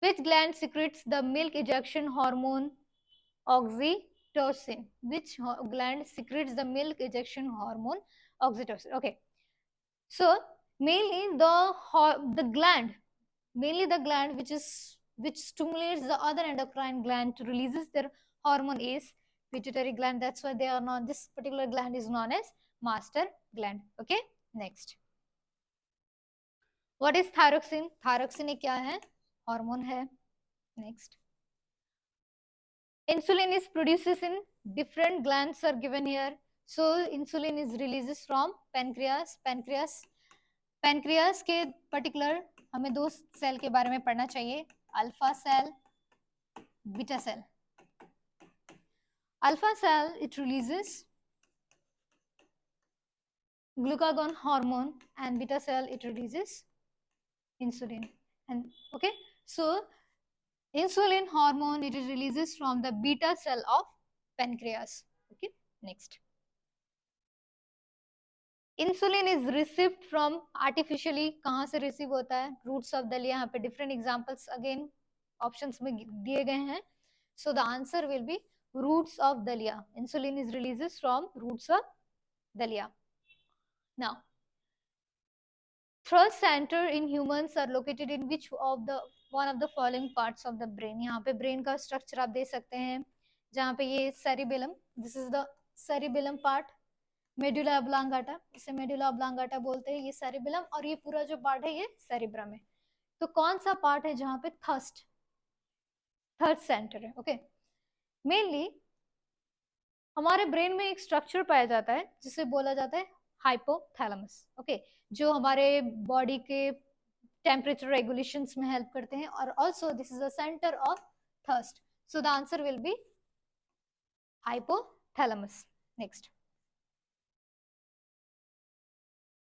which gland secretes the milk ejection hormone oxytocin? Which gland secretes the milk ejection hormone oxytocin? Okay, so mainly the gland, mainly the gland which stimulates the other endocrine gland to releases their hormone is pituitary gland. That's why they are known, this particular gland is known as master gland. Okay, next, what is thyroxine? Thyroxine एक क्या है, hormone है। next, insulin is produces in different glands are given here, so insulin is releases from pancreas. pancreas के particular हमें दो cell के बारे में पढ़ना चाहिए, alpha cell, beta cell. Alpha cell it releases glucagon hormone and beta cell it releases insulin. And okay, so insulin hormone it is releases from the beta cell of pancreas. Okay, next, insulin is received from artificially, कहाँ से receive होता है, roots of दलिया। यहाँ पे different examples again options में दिए गए हैं, so the answer will be roots of dahlia. Insulin is releases from roots of dahlia. Now thrust centre in humans are located in which of the one of the following parts of the brain. यहाँ पे brain का structure आप दे सकते हैं, जहाँ पे ये cerebellum, this is the cerebellum part, medulla oblongata, इसे मेडुला ऑब्लांगाटा बोलते हैं, ये सेरिबेलम, और ये पूरा जो पार्ट है ये सेरिब्रम है। तो कौन सा पार्ट है जहां पे थर्ड सेंटर है? ओके, मेनली हमारे ब्रेन में एक स्ट्रक्चर पाया जाता है जिसे बोला जाता है हाइपोथैलेमस। ओके, जो हमारे बॉडी के टेम्परेचर रेगुलेशंस में हेल्प करते हैं, और also this is the centre of thirst, so the answer will be hypothalamus. Next,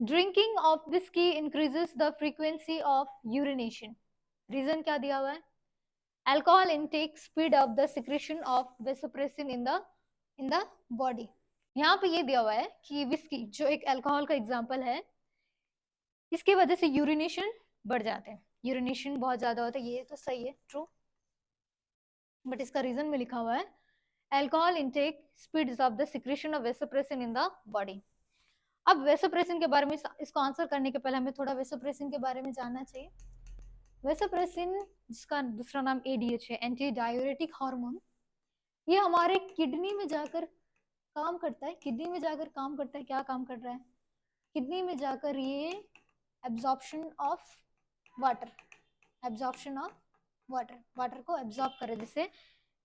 drinking of whisky increases the frequency of urination. Reason क्या दिया हुआ है? Alcohol intake speed up the secretion of vasopressin in the body. यहाँ पे ये दिया हुआ है कि विस्की जो एक अल्कोहल का एग्जांपल है, इसकी वजह से यूरिनेशन बढ़ जाते हैं, यूरिनेशन बहुत ज्यादा होता है, ये तो सही है, ट्रू, बट इसका रीजन में लिखा हुआ है alcohol intake speeds up the secretion of vasopressin in the body. अब वेसोप्रेसिन के बारे में, इसको आंसर करने के पहले हमें थोड़ा वेसोप्रेसिन के बारे में जानना चाहिए। वेसोप्रेसिन जिसका दूसरा नाम ADH है, एंटी डायूरेटिक हार्मोन, ये हमारे किडनी में जाकर काम करता है। किडनी में जाकर काम करता है, क्या काम कर रहा है? किडनी में जाकर ये absorption of water, absorption of water को एब्जॉर्ब कर रहा है, जिससे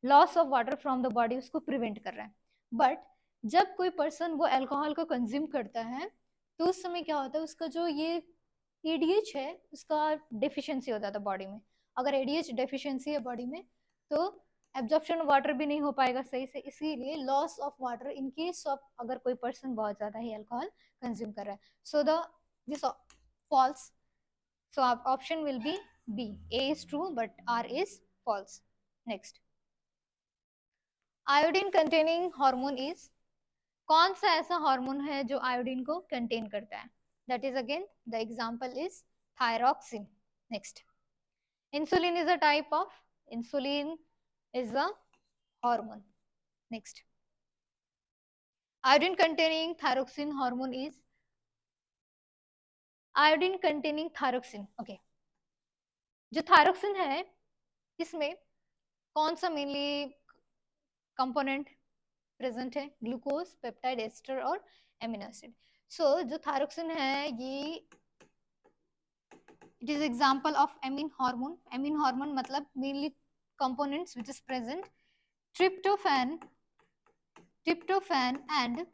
loss of water from the body उसको प्रिवेंट कर रहा है। बट जब कोई पर्सन वो अल्कोहल को कंज्यूम करता है तो उस समय क्या होता है, उसका जो ये ADH है उसका डेफिशिएंसी हो जाता है बॉडी में। अगर ADH डेफिशिएंसी है बॉडी में तो एब्जॉर्प्शन वाटर भी नहीं हो पाएगा सही से, इसीलिए loss of water in case of अगर कोई पर्सन बहुत ज्यादा ही अल्कोहल कंज्यूम कर रहा है, so this false, so option will be B, A is true but R is false. Next, iodine containing hormone is कौन सा ऐसा हार्मोन है जो आयोडीन को कंटेन करता है? That is again the example is thyroxine. Next, insulin is a type of, insulin is a hormone. Next, iodine containing thyroxine hormone is iodine containing thyroxine. Okay, जो thyroxine है इसमें कौन सा मेनली कंपोनेंट प्रेजेंट है? Glucose, peptide, ester और amino acid. So जो thyroxine है ये it is example of amine hormone. Amine hormone मतलब mainly components which is present tryptophan, and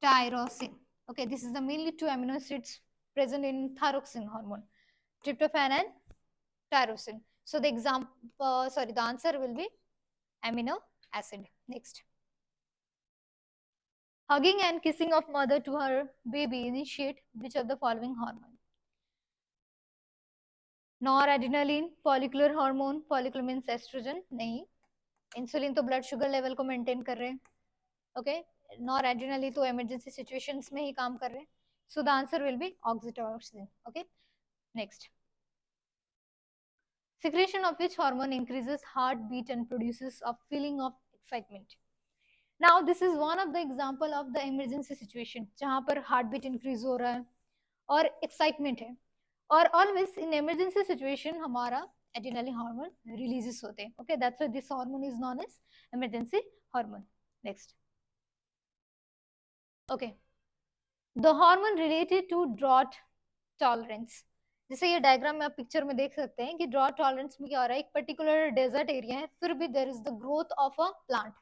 tyrosine. Okay, this is the mainly two amino acids present in thyroxine hormone, tryptophan and tyrosine. So the the answer will be amino acid. Next, hugging and kissing of mother to her baby initiate which of the following hormone? Noradrenaline, follicular hormone, follicular means estrogen नहीं, insulin तो blood sugar level को maintain कर रहे हैं. Okay, noradrenaline तो emergency situations में ही काम कर रहे हैं. So the answer will be oxytocin. Okay, next, secretion of which hormone increases heartbeat and produces a feeling of excitement? Now this is one of the example of the emergency situation जहां पर heartbeat increase हो रहा है और excitement है, और always in emergency situation हमारा adrenaline hormone releases होते हैं. Okay, that's why this hormone is known as emergency hormone. Next, okay, the hormone related to drought tolerance. जैसे ये डायग्राम में आप पिक्चर में देख सकते हैं कि ड्रॉट टॉलरेंस में क्या हो रहा है, एक पर्टिकुलर डेजर्ट एरिया है फिर भी there is the growth of a plant.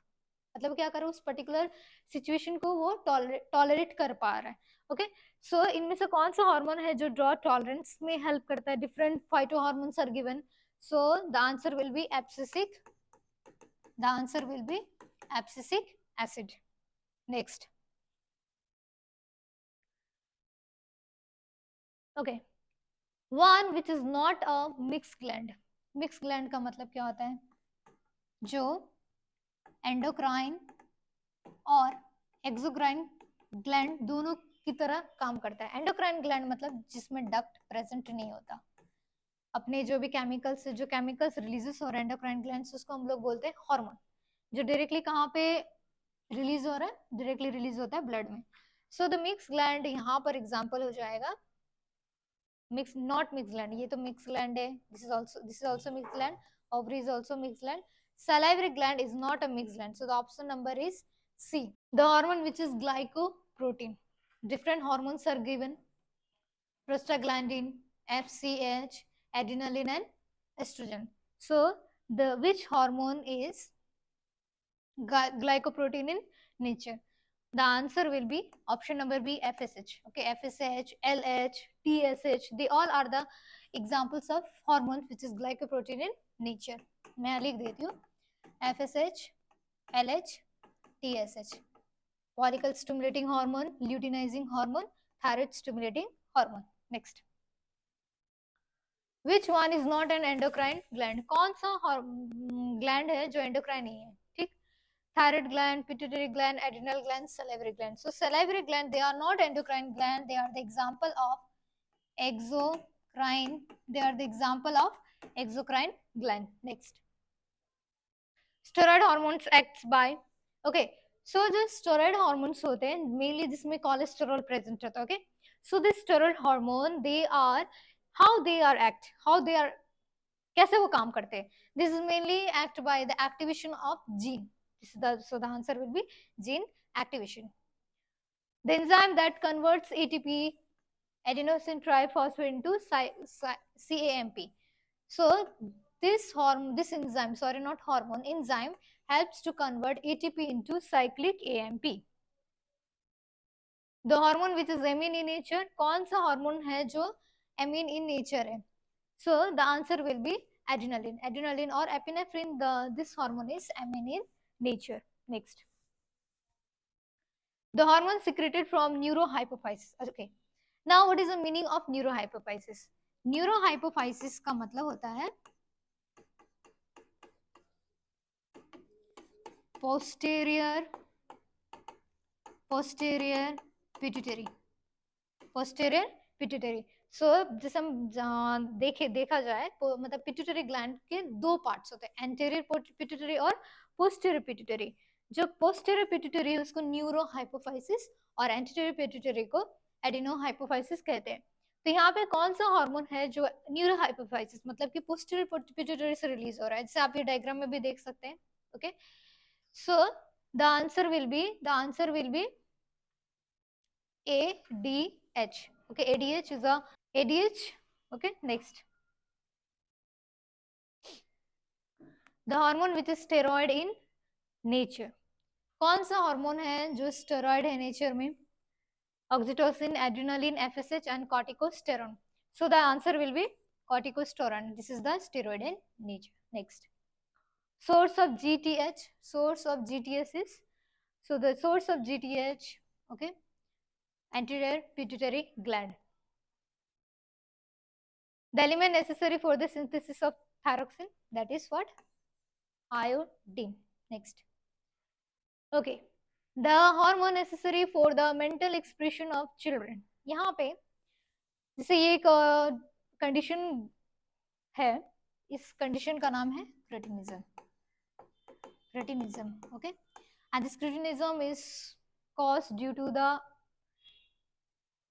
मतलब क्या कर रहा है, उस पर्टिकुलर सिचुएशन को वो टॉलरेट कर पा रहा है. ओके, सो इनमें से कौन सा हार्मोन है जो ड्रॉट टॉलरेंस में हेल्प करता है? Different phyto hormones are given. So the answer will be abscisic. The answer will be abscisic acid. Next, okay, one which is not a mix gland. Mix gland का मतलब क्या होता है? जो endocrine और एक्सोक्राइन ग्लैंड दोनों की तरह काम करता है. एंडोक्राइन ग्लैंड मतलब जिसमें डक्ट प्रेजेंट नहीं होता. अपने जो भी केमिकल्स रिलीजेस हो रहे हैं एंडोक्राइन ग्लैंड से, उसको हम लोग बोलते हैं हार्मोन. जो डायरेक्टली कहाँ पे रिलीज हो रहा है? डायरेक्टली रिलीज होता है ब्लड में. सो द मिक्स ग्लैंड यहाँ पर एग्जांपल हो जाएगा. मिक्स, नॉट मिक्स ग्लैंड, ये तो मिक्स ग्लैंड है. This is also mix gland. Ovary is also mix gland. salivary gland is not a mixed gland, so the option number is C. The hormone which is glycoprotein. Different hormones are given: prostaglandin, FSH, adrenaline, and estrogen. So the which hormone is glycoprotein in nature? The answer will be option number B, FSH. Okay, FSH, LH, TSH, they all are the examples of hormones which is glycoprotein in nature. मैं लिख देती हूँ FSH, LH, TSH. Follicle stimulating hormone, luteinizing hormone, thyroid stimulating hormone. Next, which one is not an endocrine gland? कौन सा gland है जो endocrine नहीं है? ठीक, thyroid gland, pituitary gland, adrenal gland, salivary gland. So salivary gland, they are not endocrine gland. They are the example of exocrine. They are the example of exocrine gland. Next, steroid hormones acts by, okay, so जो steroid hormones होते हैं mainly जिसमें cholesterol present रहता है. Okay, so the steroid hormone, they are, how they are act, how they are, कैसे वो काम करते हैं? This is mainly act by the activation of gene. So the answer will be gene activation. The enzyme that converts ATP, adenosine triphosphate, into CAMP. So this enzyme, sorry, not hormone, enzyme helps to convert ATP into cyclic AMP. The hormone which is amine in nature, कौन सा hormone है जो amine in nature है? So the answer will be adrenaline. Adrenaline or epinephrine, this hormone is amine in nature. Next, the hormone secreted from neurohypophysis. Okay, now what is the meaning of neurohypophysis? Neurohypophysis का मतलब होता है posterior posterior pituitary, posterior pituitary. सो जैसे हम देखा जाए मतलब pituitary gland के दो पार्ट्स होते हैं, एंटेरियर पिट्यूटरी और पोस्टीरियर पिट्यूटरी. जो पोस्टीरियर पिट्यूटरी है उसको न्यूरो हाइपोफाइसिस और एंटीरियर पिट्यूटरी को एडिनो हाइपोफाइसिस कहते हैं. तो यहाँ पे कौन सा हार्मोन है जो न्यूरो हाइपोफाइसिस मतलब कि पोस्टीरियर पिट्यूटरी से रिलीज हो रहा है, जैसे आप ये डायग्राम में भी देख सकते हैं. Okay, so the answer will B ADH. Okay, ADH is a ADH. Okay, next. The hormone which is steroid in nature. कौन सा हार्मोन है जो स्टेरॉइड है नेचर में? Oxytocin, adrenaline, FSH and corticosterone. So the answer will be corticosterone. This is the steroid in nature. Next. Source of GTH. Source of GTH is, so the source of GTH, okay, anterior pituitary gland. The element necessary for the synthesis of thyroxine, that is what? Iodine. Next. Okay. The hormone necessary for the mental expression of children. यहाँ पे जैसे ये एक condition है, इस condition का नाम है cretinism. Cretinism, okay, and this cretinism is caused due to the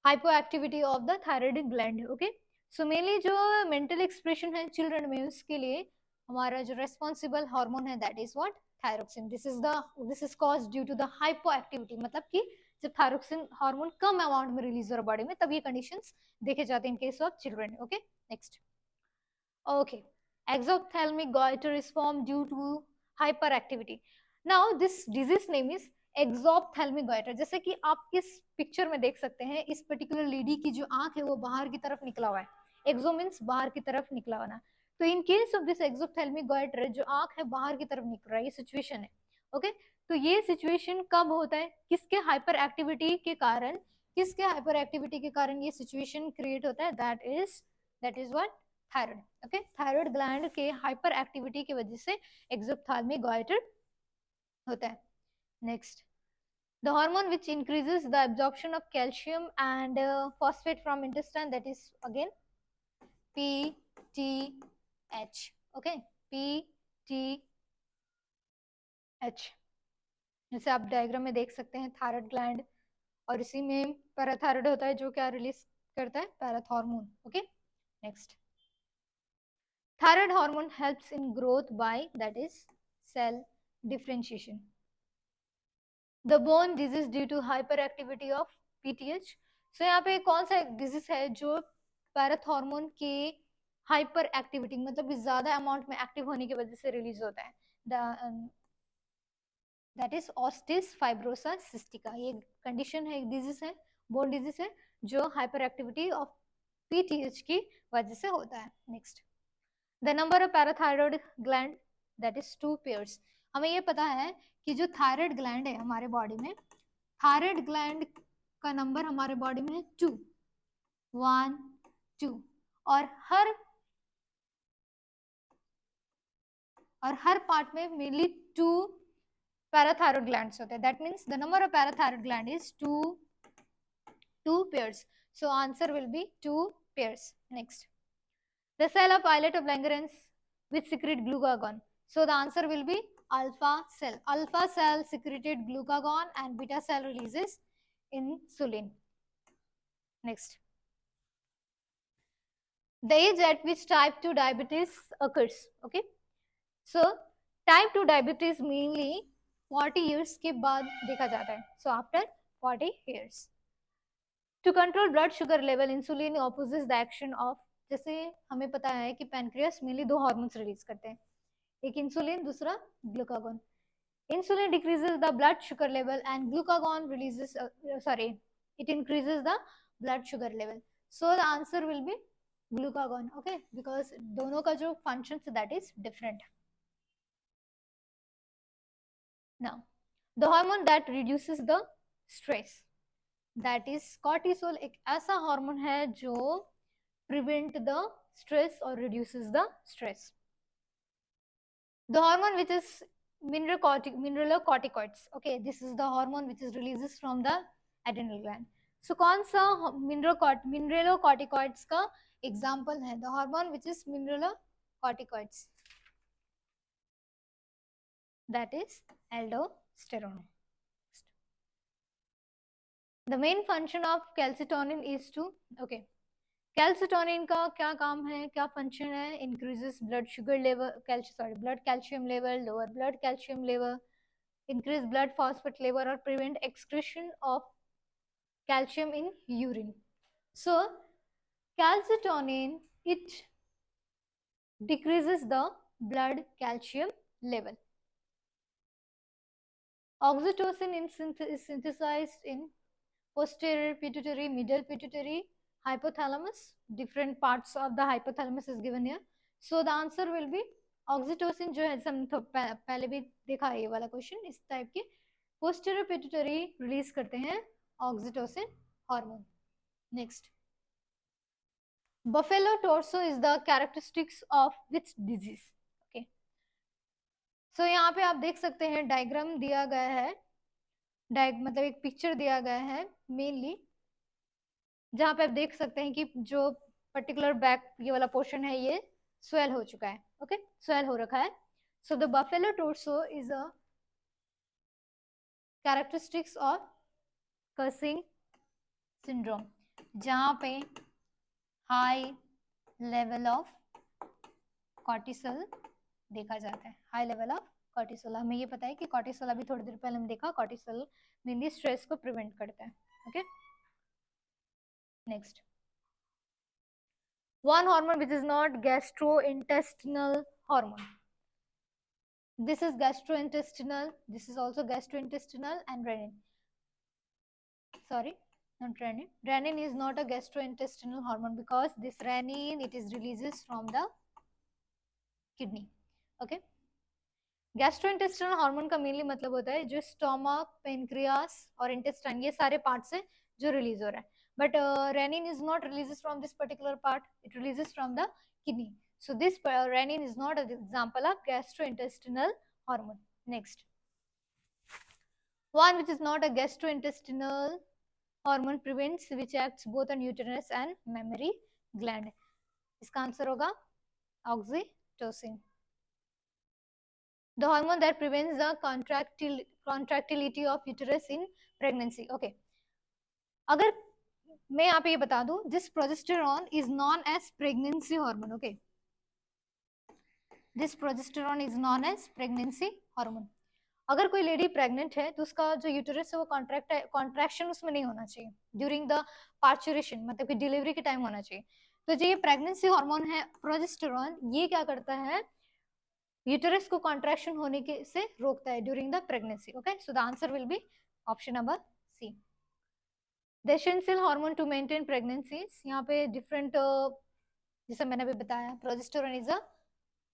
hypoactivity of the thyroid gland. Okay, so mainly जो mental expression है children में उसके लिए हमारा जो responsible hormone है that is what? Thyroxine. This is caused due to the hypoactivity. मतलब कि जब thyroxine हार्मोन कम अमाउंट में रिलीज हो रहा बॉडी में तब ये कंडीशंस देखे जाते हैं इन case of children. Okay, next. Okay, exophthalmic goiter is formed due to hyperactivity. Now this disease name is exophthalmic goitre. जैसे कि आप इस पिक्चर में देख सकते हैं इस पर्टिकुलर लेडी की जो आंख है वो बाहर की तरफ निकला हुआ है. एक्सो मींस बाहर की तरफ निकला हुआ ना. तो in case of this exophthalmic goitre जो आंख है बाहर की तरफ निकल रहा है, ये सिचुएशन है. ओके, तो ये सिचुएशन कब होता है? किसके हाइपर एक्टिविटी के कारण? किसके हाइपर एक्टिविटी के कारण ये सिचुएशन क्रिएट होता है? That is what? Thyroid. Okay, thyroid gland के हाइपर एक्टिविटी की वजह से एक्सोप्थेल्मिक गोइटर होता है. Next, the hormone which increases the absorption of calcium and phosphate from intestine, that is again PTH. Okay, PTH. जैसे आप डायग्राम में देख सकते हैं थायराइड ग्लैंड और इसी में पैराथायराइड होता है जो क्या रिलीज करता है? Parathormone. Okay, next. Thyroid hormone helps in growth by, that is cell differentiation. The bone disease due to hyperactivity of PTH. So यहाँ पे कौन सा डिजीज है जो पैराथॉर्मोन के हाइपर एक्टिविटी मतलब ज्यादा अमाउंट में एक्टिव होने की वजह से रिलीज होता है? That is osteitis fibrosa cystica. ये कंडीशन है, एक डिजीज है, बोन डिजीज है जो हाइपर एक्टिविटी ऑफ PTH की वजह से होता है. Next, the number of parathyroid gland, that is 2 pairs. हमें ये पता है कि जो थायराइड ग्लैंड है हमारे बॉडी में, थायराइड ग्लैंड का नंबर हमारे बॉडी में है 2, 1, 2. और हर पार्ट में मेनली 2 पैराथायरॉयड ग्लैंड्स होते हैं. That means the number of parathyroid gland is 2 pairs. So answer will B 2 pairs. Next, the cell of islet of Langerhans which secrete glucagon. So the answer will be alpha cell. Alpha cell secreted glucagon and beta cell releases insulin. Next, the age at which type 2 diabetes occurs. Okay, so type 2 diabetes mainly 40 years के बाद देखा जाता है. So after 40 years. To control blood sugar level, insulin opposes the action of, जैसे हमें पता है कि पैनक्रियास मेनली 2 हार्मोन्स रिलीज करते हैं, एक इंसुलिन दूसरा glucagon. Insulin decreases the blood sugar level and glucagon releases it increases the blood sugar level. So the answer will be glucagon. Okay, because दोनों का जो functions that is different. Now the hormone that reduces the stress, that is cortisol. एक ऐसा hormone है जो prevent the stress or reduces the stress. The hormone which is mineralocorticoids. Okay, this is the hormone which is releases from the adrenal gland. So कौन सा mineralocorticoids का example है? The hormone which is mineralocorticoids, that is aldosterone. The main function of calcitonin is to, okay, calcitonin का क्या काम है, क्या function है? Increases blood sugar level, blood calcium level, lower blood calcium level, increase blood phosphate level, or prevent excretion of calcium in urine. So calcitonin, it decreases the blood calcium level. Oxytocin is synthesized in posterior pituitary, middle pituitary, hypothalamus. Different parts of the hypothalamus is given here. So the answer will be oxytocin जो है, हमने पहले भी देखा है ये वाला question इस टाइप के, पोस्टीरियर पिट्यूटरी रिलीज करते हैं oxytocin hormone. Next, buffalo torso is the characteristics of which disease? Okay, so यहाँ पे आप देख सकते हैं डायग्राम दिया गया है, मतलब एक पिक्चर दिया गया है मेनली, जहाँ पे आप देख सकते हैं कि जो पर्टिकुलर बैक ये वाला पोर्शन है ये स्वेल हो चुका है. ओके, स्वेल हो रखा है. So the buffalo torso is a characteristics of cursing syndrome, जहाँ पे हाई लेवल ऑफ कॉर्टिसोल देखा जाता है. हाई लेवल ऑफ कॉर्टिसोल, हमें ये पता है कि कॉर्टिसोल, अभी थोड़ी देर पहले हम देखा, कॉर्टिसोल मेनली स्ट्रेस को प्रिवेंट करता है. Okay, next, one hormone which is not gastrointestinal hormone. This is gastrointestinal, this is also gastrointestinal, and renin. Sorry, not renin. Renin is not a gastrointestinal hormone because this renin, it is releases from the kidney. Okay, gastrointestinal hormone का mainly मतलब होता है जो stomach, pancreas और intestine, ये सारे part से जो रिलीज हो रहा है. But renin is not releases from this particular part, it releases from the kidney. So this renin is not an example of gastrointestinal hormone. Next, one which is not a gastrointestinal hormone prevents, which acts both on uterus and mammary gland. इसका answer होगा oxytocin, the hormone that prevents the contractility of uterus in pregnancy. Okay, अगर मैं यहाँ पे ये बता दूं, this progesterone is known as pregnancy hormone. Okay, this progesterone is known as pregnancy hormone. अगर कोई लेडी प्रेग्नेंट है तो उसका जो यूटरस है वो कॉन्ट्रैक्शन उसमें नहीं होना चाहिए ड्यूरिंग द पार्चुरेशन, मतलब कि डिलीवरी के टाइम होना चाहिए. तो जो ये प्रेगनेंसी हार्मोन है प्रोजेस्टेरॉन, ये क्या करता है, यूटरस को कॉन्ट्रैक्शन होने के से रोकता है during the pregnancy. Okay, so the answer will be option number C. The essential hormone to maintain pregnancies, यहाँ पे डिफरेंट, जैसे मैंने अभी बताया, progesterone is a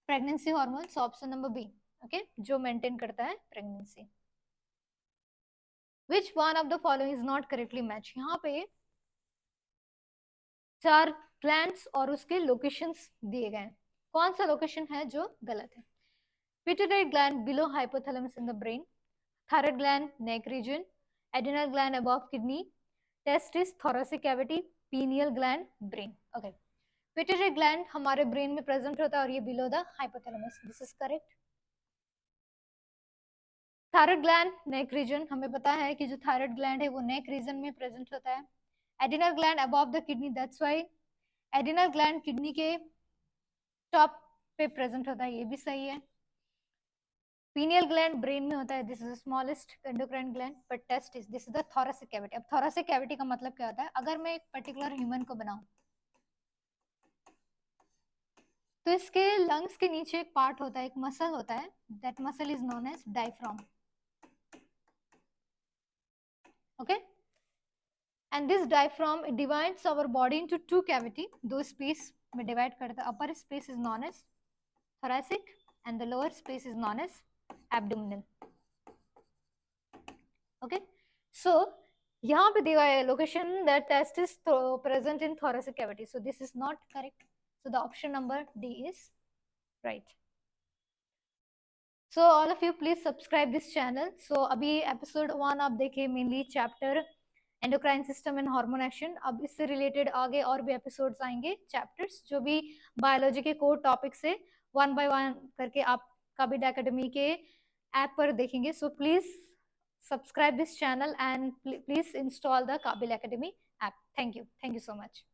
pregnancy hormone, so option number B. Okay, जो मेंटेन करता है pregnancy. Which one of the following is not correctly match? यहाँ पे 4 ग्लैंड्स और उसके लोकेशंस दिए गए हैं, कौन सा लोकेशन है जो गलत है? Pituitary gland below hypothalamus in the brain, thyroid gland neck region, adrenal gland above kidney, testis thoracic cavity, pineal gland brain. Okay, pituitary gland हमारे ब्रेन में प्रेजेंट होता है और ये below the hypothalamus, this is correct. Thyroid gland neck region, हमें पता है कि जो थायराइड ग्लैंड है वो नेक रीजन में प्रेजेंट होता है. Adrenal gland above the kidney, that's why adrenal gland kidney के टॉप पे प्रेजेंट होता है, ये भी सही है. पीनियल ग्लैंड ब्रेन में होता है, this is the smallest endocrine gland, but testis, this is the thoracic cavity. अब थोरेसिक कैविटी का मतलब क्या होता है? अगर मैं एक पर्टिकुलर ह्यूमन को बनाऊं तो इसके लंग्स के नीचे एक पार्ट होता है, एक मसल होता है, that muscle is known as diaphragm. Okay, and this diaphragm divides our body into 2 cavity, 2 space में डिवाइड करता है. Upper space is known as thoracic and the lower space is known as abdominal. Okay, so यहाँ पे दिया है location that test is present in thoracic cavity, so this is not correct, so the option number D is right. So all of you please subscribe this channel. So अभी episode 1 आप देखे, mainly chapter endocrine system and hormone action. अब इससे related आगे और भी episodes आएंगे, chapters जो भी बायोलॉजी के कोर टॉपिक से वन बाय वन करके आप काबिड एकेडमी के ऐप पर देखेंगे. So please subscribe this channel and please install the Kabil Academy app. Thank you so much.